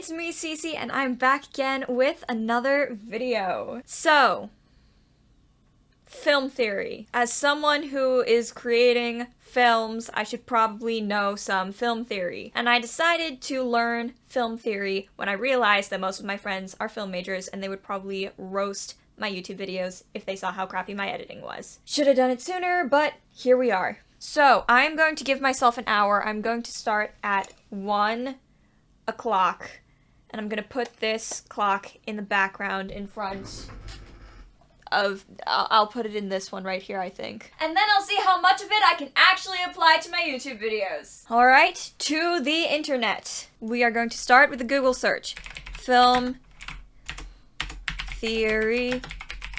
it's me, Cici, and I'm back again with another video. So, film theory. As someone who is creating films, I should probably know some film theory. And I decided to learn film theory when I realized that most of my friends are film majors and they would probably roast my YouTube videos if they saw how crappy my editing was. Should have done it sooner, but here we are. So, I'm going to give myself an hour. I'm going to start at 1 o'clock, and I'm gonna put this clock in the background in front of, I'll put it in this one right here, I think. And then I'll see how much of it I can actually apply to my YouTube videos. Alright, to the internet. We are going to start with a Google search. Film theory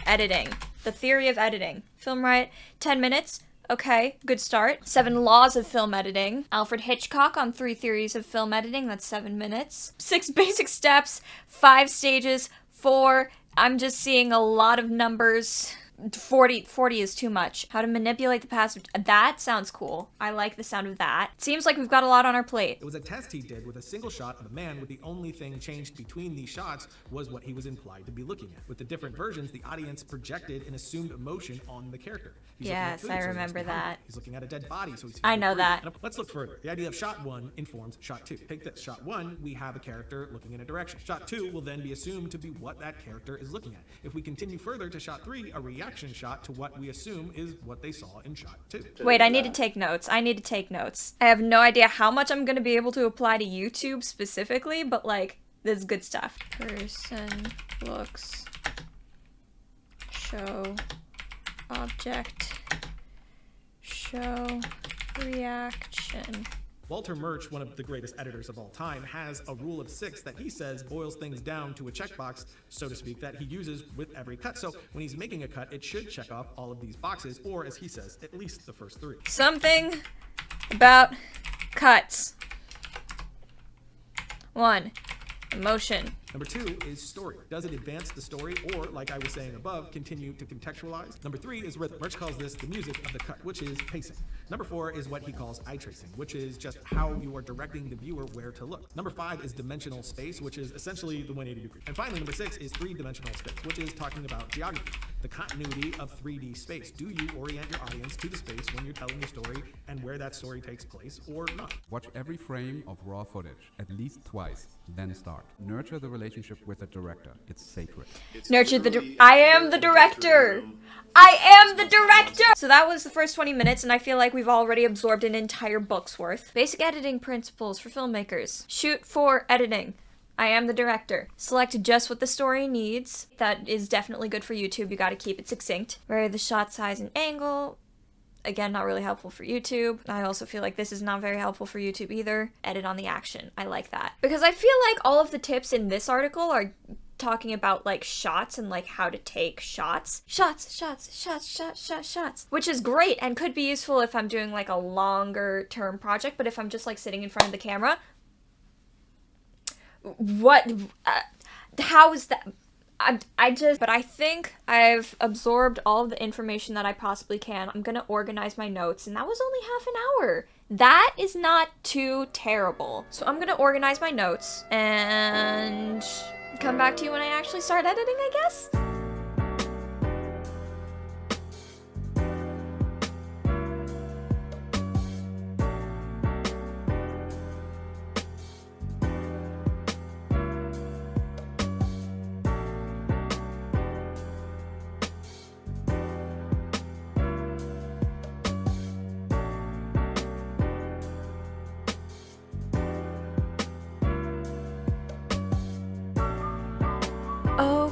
editing. The theory of editing. Film right, 10 minutes. Okay, good start. 7 laws of film editing. Alfred Hitchcock on 3 theories of film editing. That's 7 minutes. 6 basic steps. 5 stages. 4. I'm just seeing a lot of numbers. 40 is too much. How to manipulate the passage. That sounds cool. I like the sound of that. Seems like we've got a lot on our plate. It was a test he did with a single shot of a man, with the only thing changed between these shots was what he was implied to be looking at. With the different versions, the audience projected an assumed emotion on the character. Yes, I remember that. He's looking at a dead body, so he's I know that. Let's look further. The idea of shot 1 informs shot 2. Take this. Shot 1, we have a character looking in a direction. Shot 2 will then be assumed to be what that character is looking at. If we continue further to shot 3, a reaction shot to what we assume is what they saw in shot 2. Wait, I need to take notes. I have no idea how much I'm gonna be able to apply to YouTube specifically, but like, this is good stuff. Person looks, show object, show reaction. Walter Murch, one of the greatest editors of all time, has a rule of 6 that he says boils things down to a checkbox, so to speak, that he uses with every cut. So when he's making a cut, it should check off all of these boxes, or as he says, at least the first 3. Something about cuts. 1. Emotion. Number 2 is story. Does it advance the story, or, like I was saying above, continue to contextualize? Number 3 is rhythm. Murch calls this the music of the cut, which is pacing. Number 4 is what he calls eye tracing, which is just how you are directing the viewer where to look. Number 5 is dimensional space, which is essentially the 180 degree. And finally, number 6 is 3-dimensional space, which is talking about geography, the continuity of 3D space. Do you orient your audience to the space when you're telling the story and where that story takes place, or not? Watch every frame of raw footage at least twice, then start. Nurture the relationship with the director. It's sacred. I am the director! I am the director! So that was the first 20 minutes, and I feel like we've already absorbed an entire book's worth. Basic editing principles for filmmakers. Shoot for editing. I am the director. Select just what the story needs. That is definitely good for YouTube. You gotta keep it succinct. Vary the shot size and angle. Again, not really helpful for YouTube. I also feel like this is not very helpful for YouTube either. Edit on the action. I like that. Because I feel like all of the tips in this article are talking about like shots and like how to take shots. Shots. Which is great and could be useful if I'm doing like a longer term project, but if I'm just like sitting in front of the camera, how is that? But I think I've absorbed all of the information that I possibly can. I'm gonna organize my notes, and that was only half an hour. That is not too terrible. So I'm gonna organize my notes and come back to you when I actually start editing, I guess?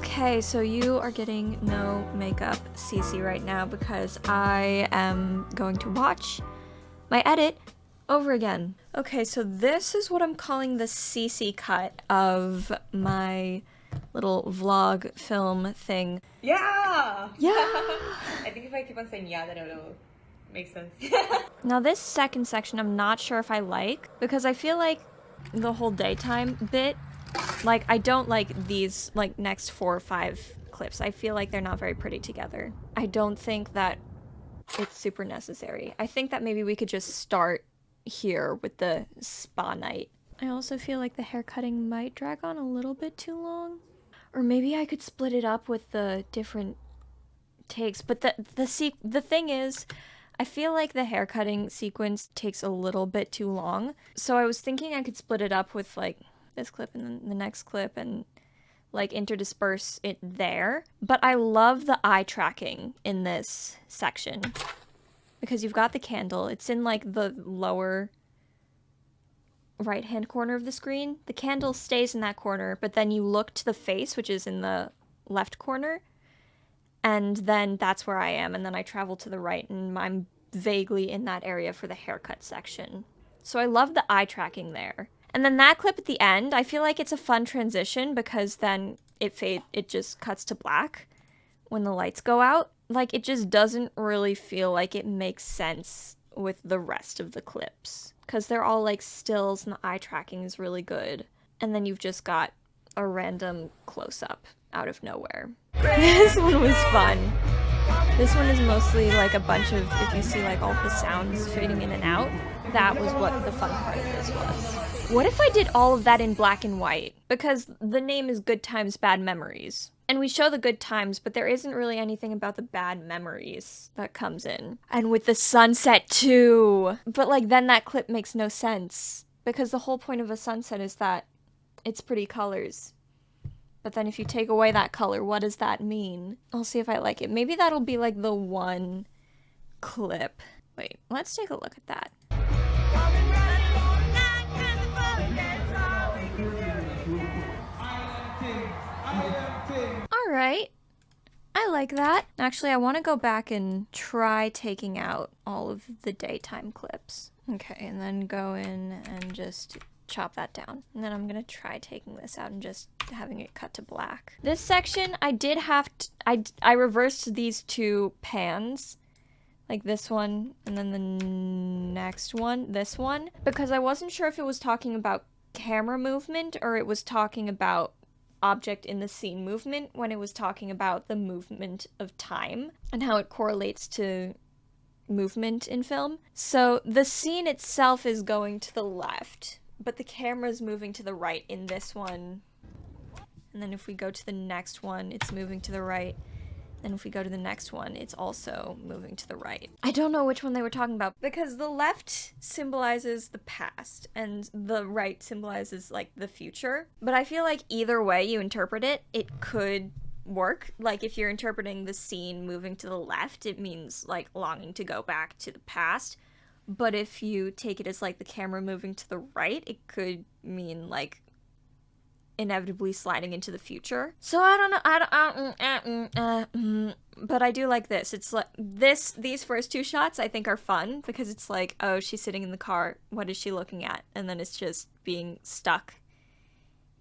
Okay, so you are getting no makeup, Cici, right now because I am going to watch my edit over again. Okay, so this is what I'm calling the Cici cut of my little vlog film thing. Yeah! Yeah! I think if I keep on saying yeah, then it'll make sense. Now this second section I'm not sure if I like, because I feel like the whole daytime bit, like, I don't like these, like, next 4 or 5 clips. I feel like they're not very pretty together. I don't think that it's super necessary. I think that maybe we could just start here with the spa night. I also feel like the hair cutting might drag on a little bit too long. Or maybe I could split it up with the different takes. But the thing is, I feel like the hair cutting sequence takes a little bit too long. So I was thinking I could split it up with like this clip and then the next clip and like interdisperse it there. But I love the eye tracking in this section because you've got the candle. It's in like the lower right hand corner of the screen. The candle stays in that corner, but then you look to the face, which is in the left corner, and then that's where I am, and then I travel to the right and I'm vaguely in that area for the haircut section. So I love the eye tracking there. And then that clip at the end, I feel like it's a fun transition because then it just cuts to black when the lights go out. Like, it just doesn't really feel like it makes sense with the rest of the clips because they're all like stills and the eye tracking is really good. And then you've just got a random close-up out of nowhere. This one was fun. This one is mostly like a bunch of, if you see like all the sounds fading in and out, that was what the fun part of this was. What if I did all of that in black and white? Because the name is Good Times, Bad Memories. And we show the good times, but there isn't really anything about the bad memories that comes in. And with the sunset too. But like then that clip makes no sense. Because the whole point of a sunset is that it's pretty colors. But then if you take away that color, what does that mean? I'll see if I like it. Maybe that'll be like the one clip. Wait, let's take a look at that. Alright. I like that. Actually, I want to go back and try taking out all of the daytime clips. Okay, and then go in and just chop that down. And then I'm gonna try taking this out and just having it cut to black. This section, I did have to, I reversed these two pans, like this one and then the next one, this one, because I wasn't sure if it was talking about camera movement or it was talking about object in the scene movement when it was talking about the movement of time and how it correlates to movement in film. So the scene itself is going to the left, but the camera's moving to the right in this one. And then if we go to the next one, it's moving to the right. And if we go to the next one, it's also moving to the right. I don't know which one they were talking about because the left symbolizes the past and the right symbolizes like the future. But I feel like either way you interpret it, it could work. Like if you're interpreting the scene moving to the left, it means like longing to go back to the past. But if you take it as like the camera moving to the right, it could mean like inevitably sliding into the future. So I don't know, but I do like this. It's like these first two shots I think are fun because it's like, oh, she's sitting in the car, what is she looking at? And then it's just being stuck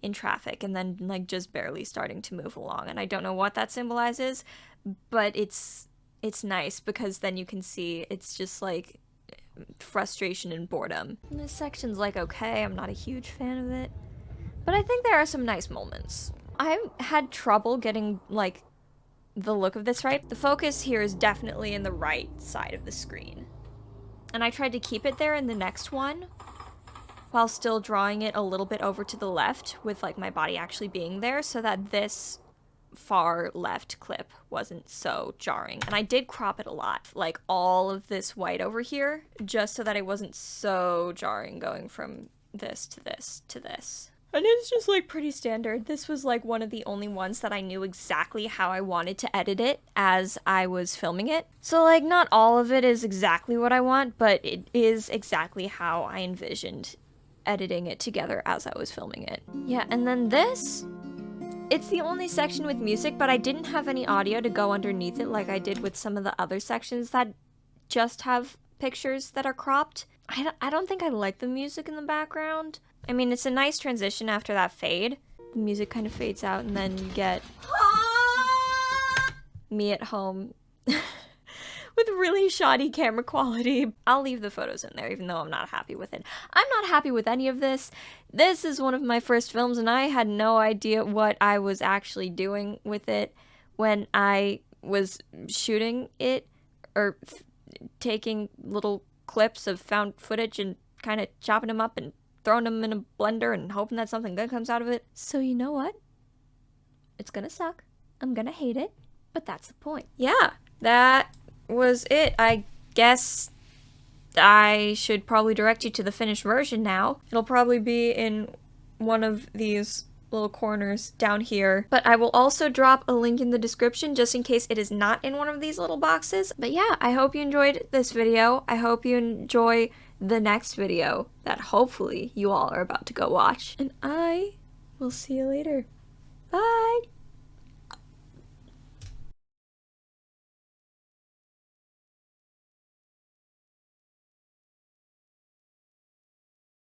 in traffic and then like just barely starting to move along. And I don't know what that symbolizes, but it's nice because then you can see it's just like frustration and boredom. And this section's like okay, I'm not a huge fan of it. But I think there are some nice moments. I had trouble getting, like, the look of this right. The focus here is definitely in the right side of the screen. And I tried to keep it there in the next one, while still drawing it a little bit over to the left, with, like, my body actually being there, so that this far left clip wasn't so jarring. And I did crop it a lot, like, all of this white over here, just so that it wasn't so jarring going from this to this to this. And it's just like pretty standard. This was like one of the only ones that I knew exactly how I wanted to edit it as I was filming it. So like not all of it is exactly what I want, but it is exactly how I envisioned editing it together as I was filming it. Yeah, and then this, it's the only section with music, but I didn't have any audio to go underneath it like I did with some of the other sections that just have pictures that are cropped. I don't think I like the music in the background. I mean, it's a nice transition after that fade. The music kind of fades out and then you get me at home with really shoddy camera quality. I'll leave the photos in there even though I'm not happy with it. I'm not happy with any of this. This is one of my first films and I had no idea what I was actually doing with it when I was shooting it or taking little clips of found footage and kind of chopping them up and throwing them in a blender and hoping that something good comes out of it. So you know what? It's gonna suck. I'm gonna hate it, but that's the point. Yeah, that was it. I guess I should probably direct you to the finished version now. It'll probably be in one of these little corners down here, but I will also drop a link in the description just in case it is not in one of these little boxes. But yeah, I hope you enjoyed this video. I hope you enjoy the next video that hopefully you all are about to go watch, and I will see you later. Bye!